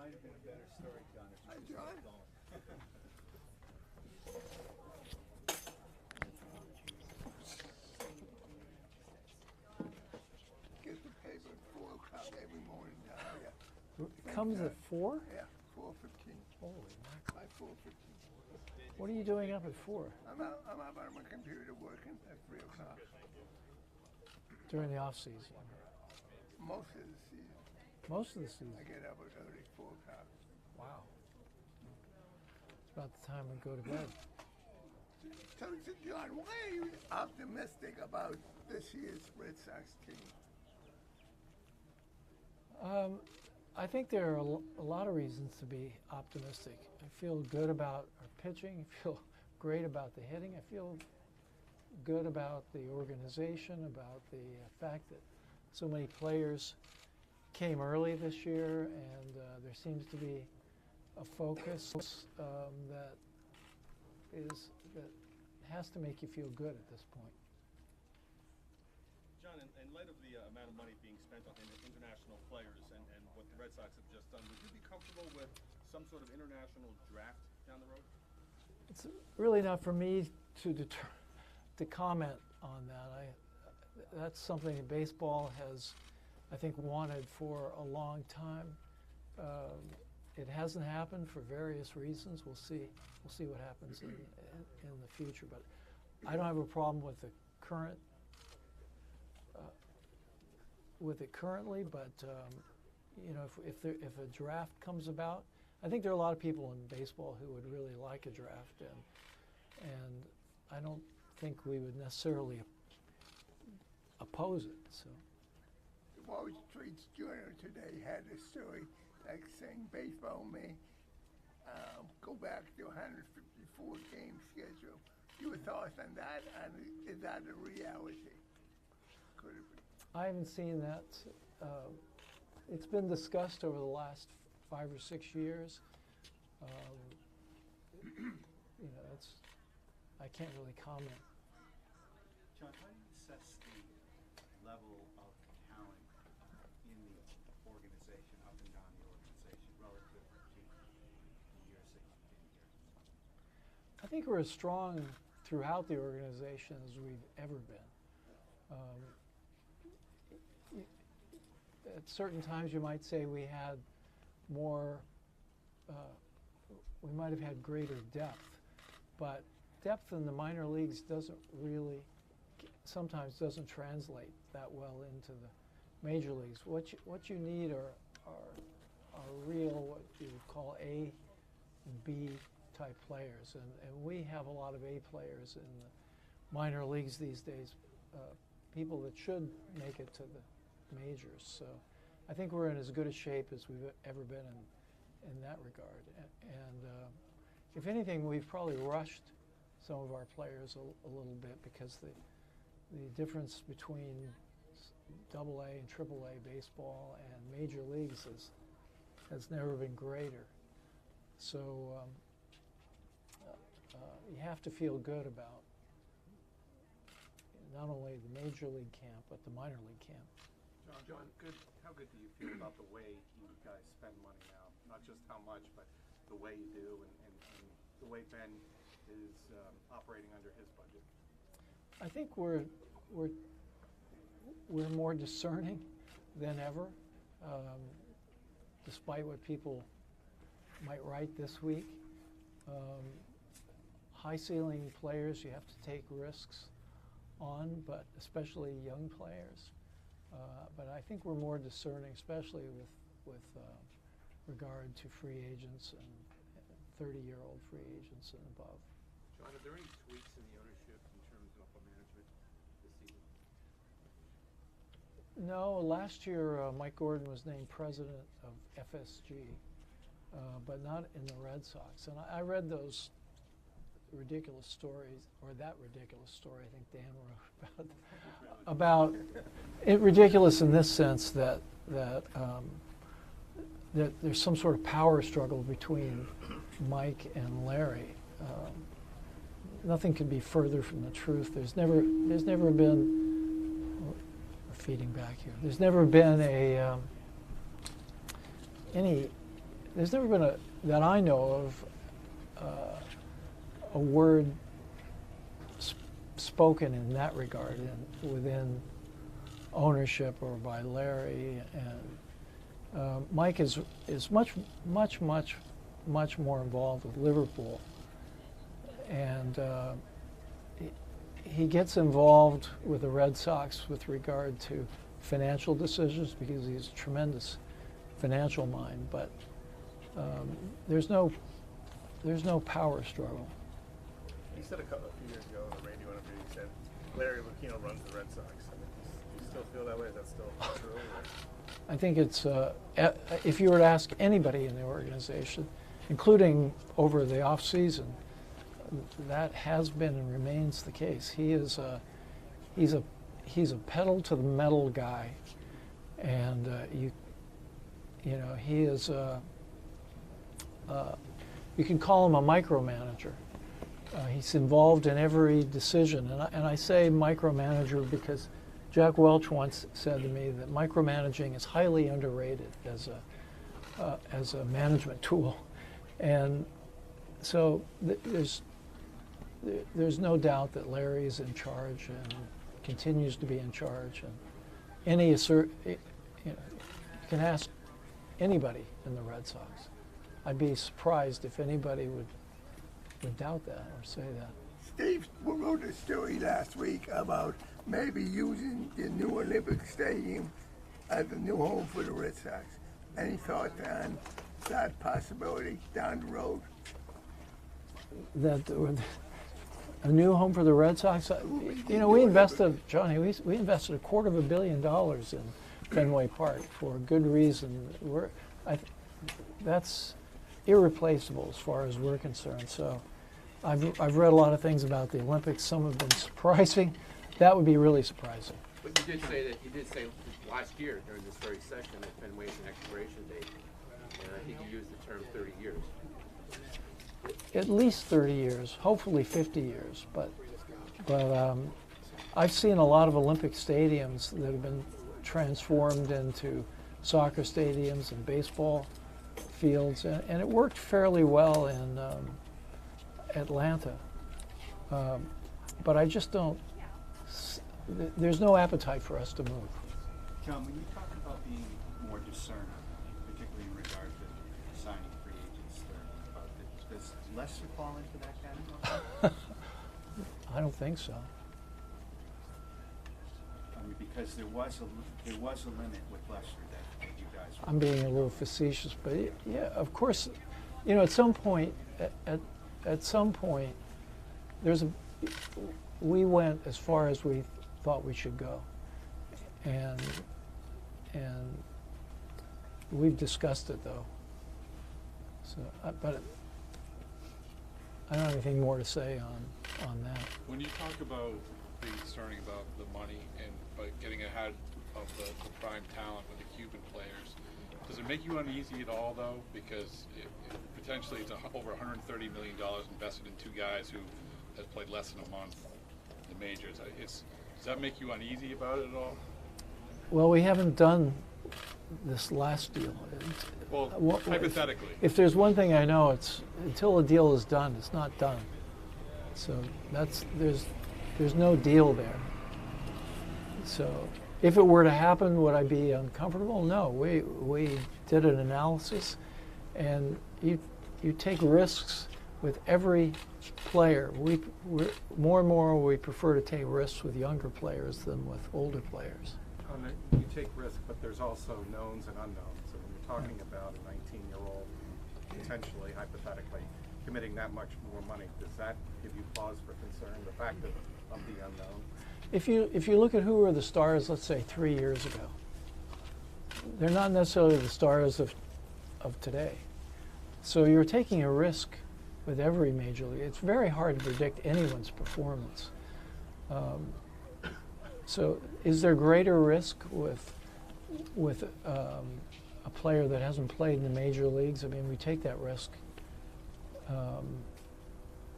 might have been a better story, John, if Hi, you just John. kept going. Get the paper at 4 o'clock every morning down here. It comes at 4? Yeah, 4:15. Holy mackerel. By 4:15. What are you doing up at 4 I'm up on my computer working at 3 o'clock. during the off season? Most of the season. Most of the season. I get up at early 4 o'clock. Wow. It's about the time we go to bed. So, John, why are you optimistic about this year's Red Sox team? I think there are a lot of reasons to be optimistic. I feel good about our pitching. I feel great about the hitting. I feel good about the organization, about the fact that so many players came early this year, and there seems to be a focus that has to make you feel good at this point. John, in light of the amount of money being spent on international players and what the Red Sox have just done, would you be comfortable with some sort of international draft down the road? It's really not for me to comment on that. That's something that baseball has, I think, wanted for a long time. It hasn't happened for various reasons. We'll see what happens in the future. But I don't have a problem with the current with it currently. But you know, if a draft comes about, I think there are a lot of people in baseball who would really like a draft, and I don't think we would necessarily oppose it. So. The Wall Street Journal today had a story like saying baseball may go back to 154 game schedule. Your thoughts on that? And is that a reality? Could it be? I haven't seen that. It's been discussed over the last 5 or 6 years. You know, I can't really comment. John, how do you assess the level of talent in the organization, up and down the organization, relative to the year 6 you've been here? I think we're as strong throughout the organization as we've ever been. At certain times, you might say we had more. We might have had greater depth, but depth in the minor leagues sometimes doesn't translate that well into the major leagues. What you need are real, what you would call A and B type players, and we have a lot of A players in the minor leagues these days, people that should make it to the majors. So I think we're in as good a shape as we've ever been in that regard. And if anything, we've probably rushed some of our players a little bit, because the difference between AA and AAA baseball and major leagues has never been greater. So you have to feel good about not only the major league camp, but the minor league camp. John, how good do you feel about the way you guys spend money now? Not just how much, but the way you do, and the way Ben is operating under his budget? I think we're more discerning than ever, despite what people might write this week. High ceiling players, you have to take risks on, but especially young players. But I think we're more discerning, especially with regard to free agents and 30-year-old free agents and above. John, are there any tweaks in the ownership in terms of upper management this season? No, last year Mike Gordon was named president of FSG, but not in the Red Sox. And I read those ridiculous stories, or that ridiculous story I think Dan wrote about it. Ridiculous in this sense that there's some sort of power struggle between Mike and Larry. Nothing could be further from the truth. There's never been, we're feeding back here. There's never been there's never been that I know of, a word spoken in that regard within ownership or by Larry, and Mike is much more involved with Liverpool, and he gets involved with the Red Sox with regard to financial decisions because he's a tremendous financial mind, but there's no power struggle. He said a few years ago in a radio interview, he said Larry Lucchino runs the Red Sox. I mean, do you still feel that way? Is that still true? Or? I think it's, if you were to ask anybody in the organization, including over the off season, that has been and remains the case. He's a pedal to the metal guy, and you know, he is. You can call him a micromanager. He's involved in every decision, and I say micromanager because Jack Welch once said to me that micromanaging is highly underrated as a management tool, and so there's no doubt that Larry is in charge and continues to be in charge. And you can ask anybody in the Red Sox. I'd be surprised if anybody would doubt that or say that. Steve wrote a story last week about maybe using the new Olympic Stadium as a new home for the Red Sox. Any thoughts on that possibility down the road? That a new home for the Red Sox. You know, we invested, Johnny. We invested $250 million in Fenway Park for a good reason. That's irreplaceable as far as we're concerned. So, I've read a lot of things about the Olympics. Some have been surprising. That would be really surprising. But you did say last year during this very session that Fenway's an expiration date, and I think you used the term 30 years. At least 30 years, hopefully 50 years. But I've seen a lot of Olympic stadiums that have been transformed into soccer stadiums and baseball fields, and it worked fairly well in Atlanta. But I just don't. There's no appetite for us to move. John, when you talk about being more discerning, particularly in regard to signing free agents, does Lester fall into that category? I don't think so. I mean, because there was a limit with Lester that you guys were. I'm being a little facetious, but yeah, of course, you know, at some point, we went as far as we thought we should go, and we've discussed it though. So, but I don't have anything more to say on that. When you talk about being discerning about the money and by getting ahead of the prime talent with the Cuban players, does it make you uneasy at all though? Because potentially it's over $130 million invested in two guys who have played less than a month in the majors. Does that make you uneasy about it at all? Well, we haven't done this last deal. Well, hypothetically. If there's one thing I know, it's until a deal is done, it's not done. So there's no deal there. So if it were to happen, would I be uncomfortable? No. We did an analysis, and you take risks with every player. More and more we prefer to take risks with younger players than with older players. You take risks, but there's also knowns and unknowns. And when you're talking about a 19-year-old potentially, hypothetically, committing that much more money, does that give you pause for concern, the fact of the unknown? If you look at who were the stars, let's say 3 years ago, they're not necessarily the stars of today. So you're taking a risk with every major league. It's very hard to predict anyone's performance. So is there greater risk with a player that hasn't played in the major leagues? I mean, we take that risk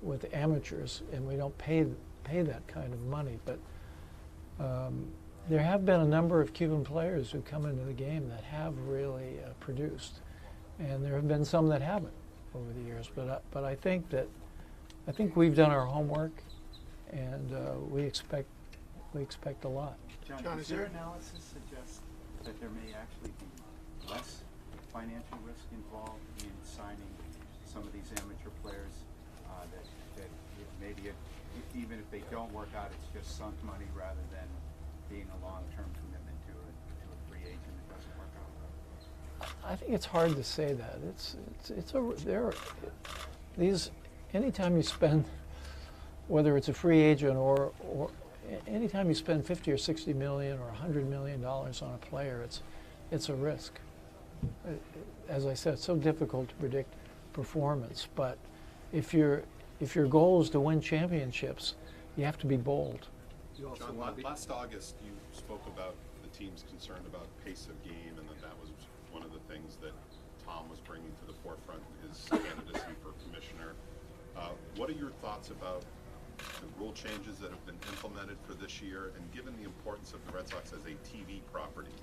with amateurs, and we don't pay that kind of money. But there have been a number of Cuban players who come into the game that have really produced, And there have been some that haven't over the years, but I think we've done our homework, and we expect a lot. John, John, does is your there- analysis suggest that there may actually be less financial risk involved in signing some of these amateur players, that even if they don't work out, it's just sunk money rather than being a long-term commitment to a free agent that doesn't work out? I think it's hard to say that. Anytime you spend, whether it's a free agent or anytime you spend 50 or 60 million or 100 million dollars on a player, it's a risk. As I said, it's so difficult to predict performance. But if your goal is to win championships, you have to be bold. You also John, want to be, last August, you spoke about the team's concern about pace of game, and that was one of the things that Tom was bringing to the forefront in his candidacy for commissioner. What are your thoughts about the rule changes that have been implemented for this year, and given the importance of the Red Sox as a TV property,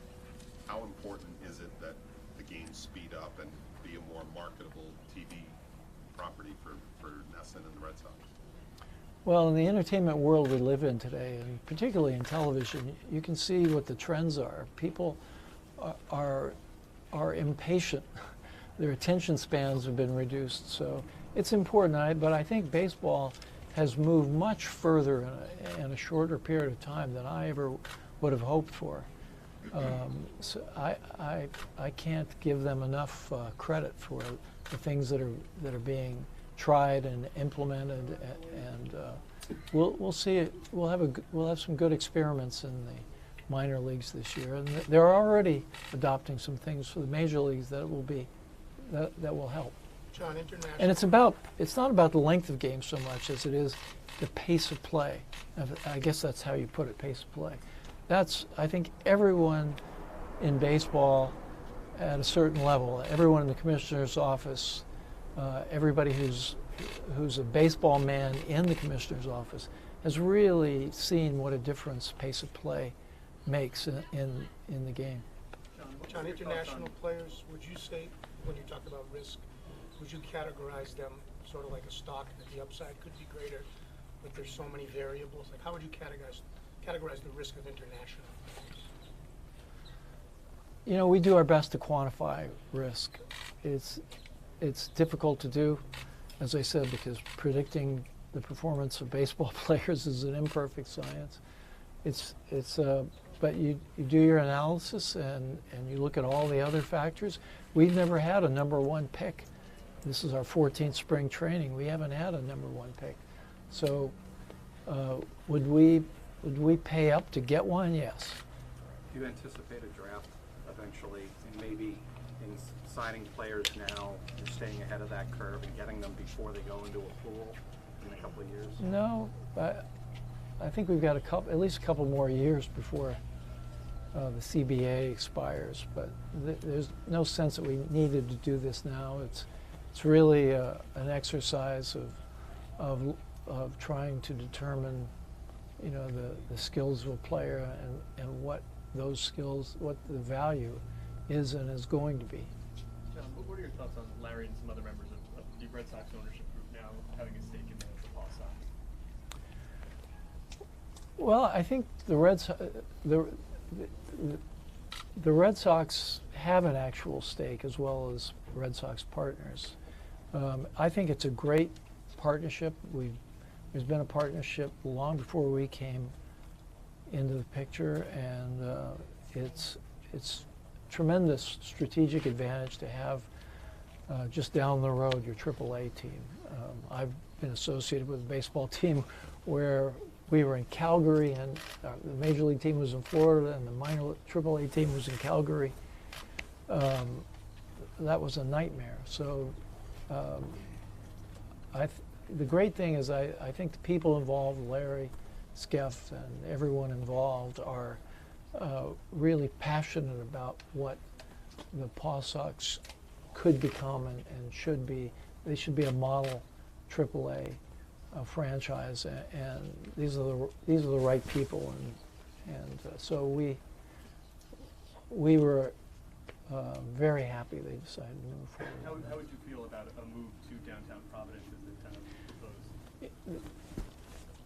how important is it that the games speed up and be a more marketable TV property for NESN and the Red Sox? Well, in the entertainment world we live in today, and particularly in television, you can see what the trends are. People are impatient. Their attention spans have been reduced, so it's important. But I think baseball has moved much further in a shorter period of time than I ever would have hoped for. So I can't give them enough credit for the things that are being tried and implemented, and we'll see it. We'll have some good experiments in the minor leagues this year, and they're already adopting some things for the major leagues that will help. John, international. And it's not about the length of game so much as it is the pace of play. I guess that's how you put it, pace of play. I think everyone in baseball at a certain level, everyone in the commissioner's office, everybody who's a baseball man in the commissioner's office has really seen what a difference pace of play makes in the game. John, international players, would you say, when you talk about risk, would you categorize them sort of like a stock, that the upside could be greater, but there's so many variables? Like, how would you categorize the risk of international players? You know, we do our best to quantify risk. It's difficult to do, as I said, because predicting the performance of baseball players is an imperfect science. But you do your analysis and you look at all the other factors. We've never had a number one pick. This is our 14th spring training. We haven't had a number one pick. So would we pay up to get one? Yes. do you anticipate a draft eventually, and maybe in signing players now, you're staying ahead of that curve and getting them before they go into a pool in a couple of years? No, I think we've got at least a couple more years before the CBA expires, but there's no sense that we needed to do this now. It's really an exercise of trying to determine, you know, the skills of a player and what those skills, what the value is and is going to be. John, what are your thoughts on Larry and some other members of the Red Sox ownership group now having a stake in the Paul Sox? Well, I think the Red Sox have an actual stake as well as Red Sox partners. I think it's a great partnership. There's been a partnership long before we came into the picture, and it's tremendous strategic advantage to have just down the road your AAA team. I've been associated with a baseball team where we were in Calgary, and the major league team was in Florida, and the minor AAA team was in Calgary. That was a nightmare. So the great thing is I think the people involved, Larry, Skeff, and everyone involved are really passionate about what the Paw Sox could become and should be. They should be a model AAA franchise, and these are the right people, and so we were very happy they decided to move forward. How would you feel about a move to downtown Providence as the town proposed?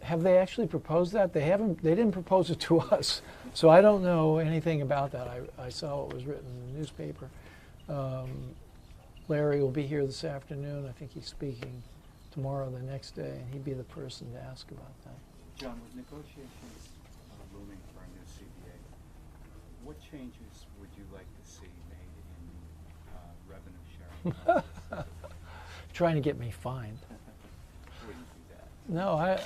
Have they actually proposed that? They haven't. They didn't propose it to us, so I don't know anything about that. I saw what was written in the newspaper. Larry will be here this afternoon. I think he's speaking tomorrow, the next day, and he'd be the person to ask about that. John, with negotiations looming for a new CBA, what changes would you like to see made in revenue sharing? Trying to get me fined. Wouldn't do that. No,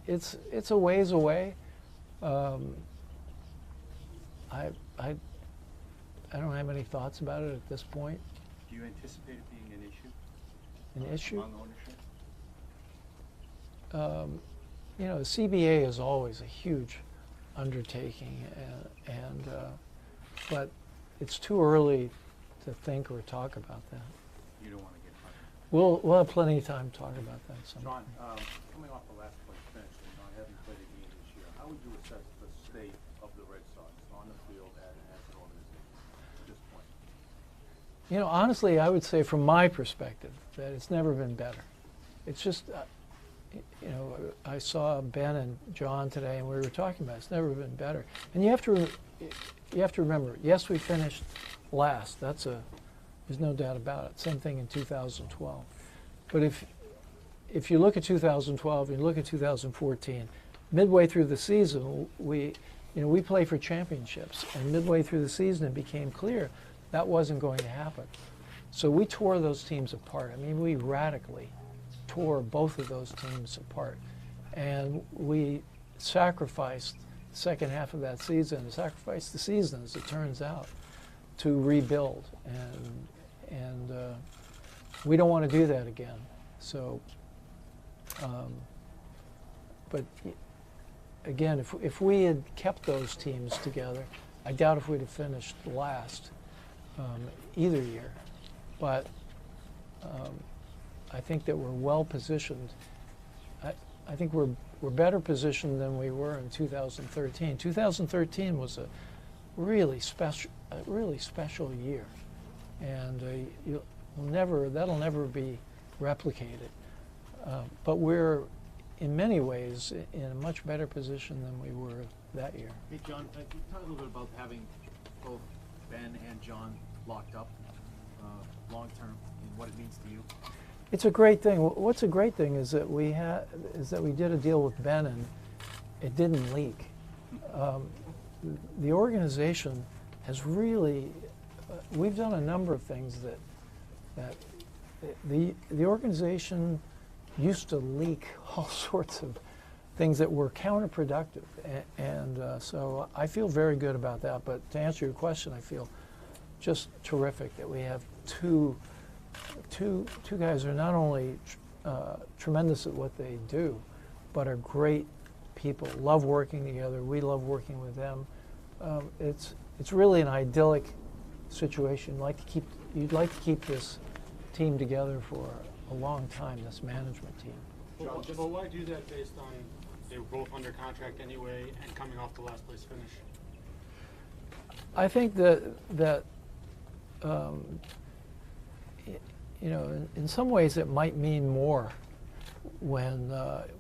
it's a ways away. I don't have any thoughts about it at this point. Do you anticipate it being an issue? An issue? Among ownership? You know, the CBA is always a huge undertaking, but it's too early to think or talk about that. You don't want to get fined? We'll have plenty of time to talk about that sometime. John, coming off the last place finish and not having played a game this year, how would you assess the state of the Red Sox on the field and as an organization at this point? You know, honestly, I would say from my perspective that it's never been better. It's just, you know, I saw Ben and John today, and we were talking about it. It's never been better. And you have to remember, yes, we finished last. There's no doubt about it. Same thing in 2012. But if you look at 2012, you look at 2014, midway through the season, we play for championships, and midway through the season, it became clear that wasn't going to happen. So we tore those teams apart. I mean, we radically tore both of those teams apart, and we sacrificed the second half of that season, sacrificed the season, as it turns out, to rebuild, and we don't want to do that again. So, but again, if we had kept those teams together, I doubt if we'd have finished last either year. But I think that we're well positioned. I think we're better positioned than we were in 2013. 2013 was a really special year, and that'll never be replicated. But we're, in many ways, in a much better position than we were that year. Hey, John, can you talk a little bit about having both Ben and John locked up long-term and what it means to you? It's a great thing. What's a great thing is that we did a deal with Ben and it didn't leak. The organization has really, we've done a number of things that the organization used to leak all sorts of things that were counterproductive, and so I feel very good about that. But to answer your question, I feel just terrific that we have two guys who are not only tremendous at what they do, but are great people, love working together. We love working with them. It's really an idyllic situation. You'd like to keep this team together for a long time, this management team. But why do that based on they were both under contract anyway and coming off the last place finish? I think that you know, in some ways it might mean more when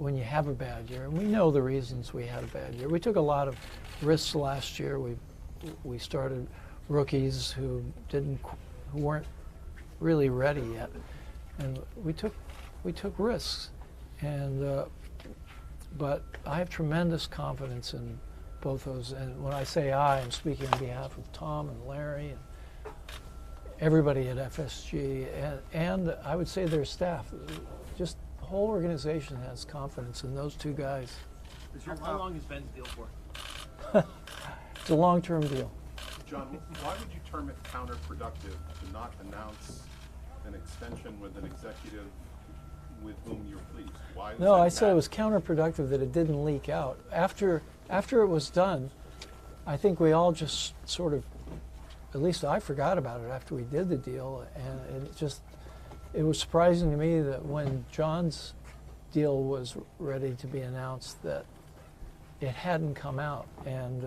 you have a bad year, and we know the reasons we had a bad year. We took a lot of risks last year. We started rookies who weren't really ready yet, and we took risks. And but I have tremendous confidence in both those. And when I say I'm speaking on behalf of Tom and Larry and everybody at FSG, and I would say their staff. Just the whole organization has confidence in those two guys. How long is Ben's deal for? It's a long-term deal. John, why would you term it counterproductive to not announce an extension with an executive with whom you're pleased? Why does No, that I said it matter? was counterproductive that it didn't leak out. After it was done, I think we all just sort of, at least I forgot about it after we did the deal, and it was surprising to me that when John's deal was ready to be announced that it hadn't come out. And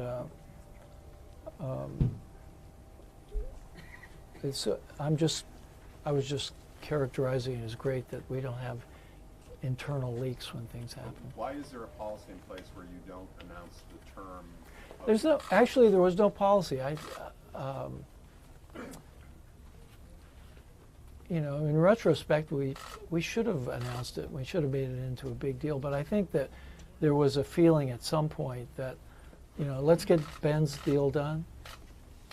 I was just characterizing it as great that we don't have internal leaks when things happen. Why is there a policy in place where you don't announce the term? There was no policy. In retrospect, we should have announced it. We should have made it into a big deal. But I think that there was a feeling at some point that, let's get Ben's deal done,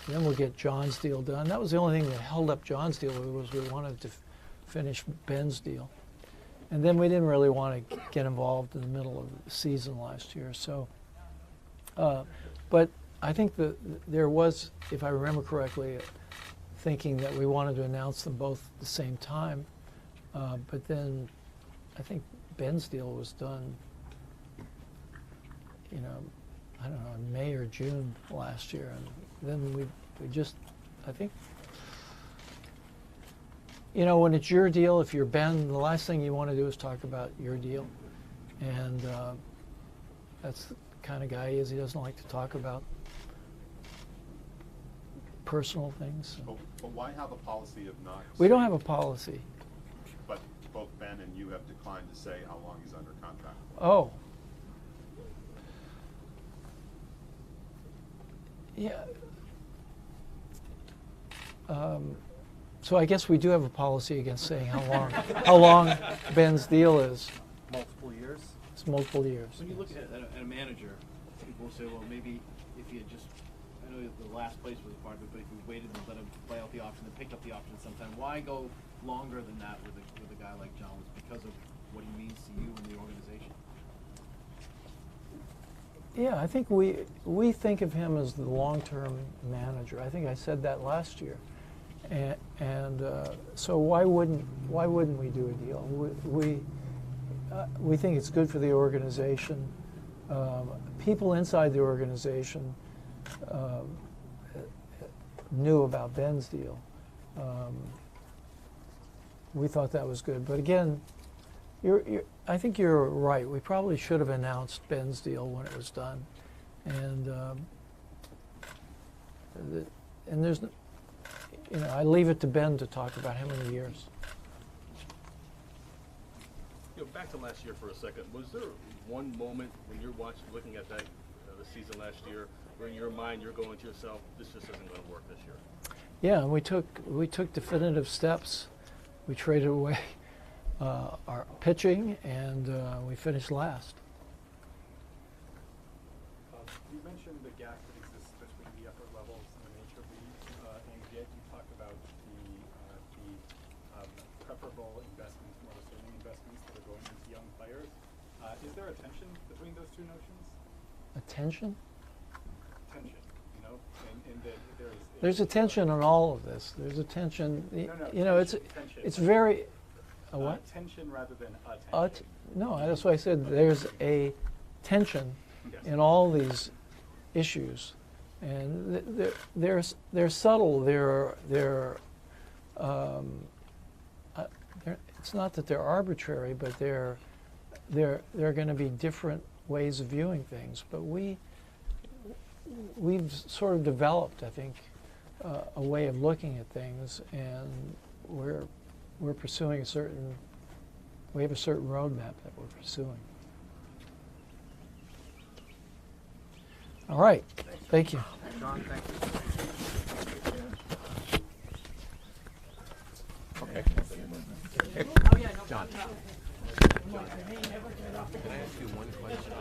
then we'll get John's deal done. That was the only thing that held up John's deal, was we wanted to finish Ben's deal. And then we didn't really want to get involved in the middle of the season last year. So, but I think that there was, if I remember correctly, thinking that we wanted to announce them both at the same time. But then I think Ben's deal was done, I don't know, in May or June last year. And then we just, I think, when it's your deal, if you're Ben, the last thing you want to do is talk about your deal. And that's the kind of guy he is. He doesn't like to talk about personal things. But why have a policy of not? We don't have a policy. But both Ben and you have declined to say how long he's under contract. Oh. Yeah. So I guess we do have a policy against saying how long Ben's deal is. Multiple years? It's multiple years. When you look at a manager, people say, well, maybe if you just, I know the last place was a part of it, but if you waited and let him play out the option and picked up the option sometime, why go longer than that with a guy like John? Was because of what he means to you and the organization? Yeah, I think we think of him as the long-term manager. I think I said that last year, and so why wouldn't we do a deal? We think it's good for the organization. People inside the organization knew about Ben's deal. We thought that was good, but again, I think you're right. We probably should have announced Ben's deal when it was done, and there's, I leave it to Ben to talk about how many years. Back to last year for a second. Was there one moment when you're looking at that the season last year, where in your mind you're going to yourself, this just isn't going to work this year? Yeah, and we took definitive steps. We traded away our pitching, and we finished last. You mentioned the gap that exists between the upper levels and the major leagues, and yet you talked about the preferable investments, more sustaining investments that are going into young players. Is there a tension between those two notions? A tension? Tension, and that there's a tension on all of this. There's a tension. No, it's very. A what? Tension rather than a tension. No, that's why I said there's a tension in all these issues, and they're subtle. It's not that they're arbitrary, but they're going to be different ways of viewing things. But we've sort of developed, I think, a way of looking at things, and we're pursuing we have a certain roadmap that we're pursuing. All right. Thank you. John, thank you. Okay. John. Can I ask you one question?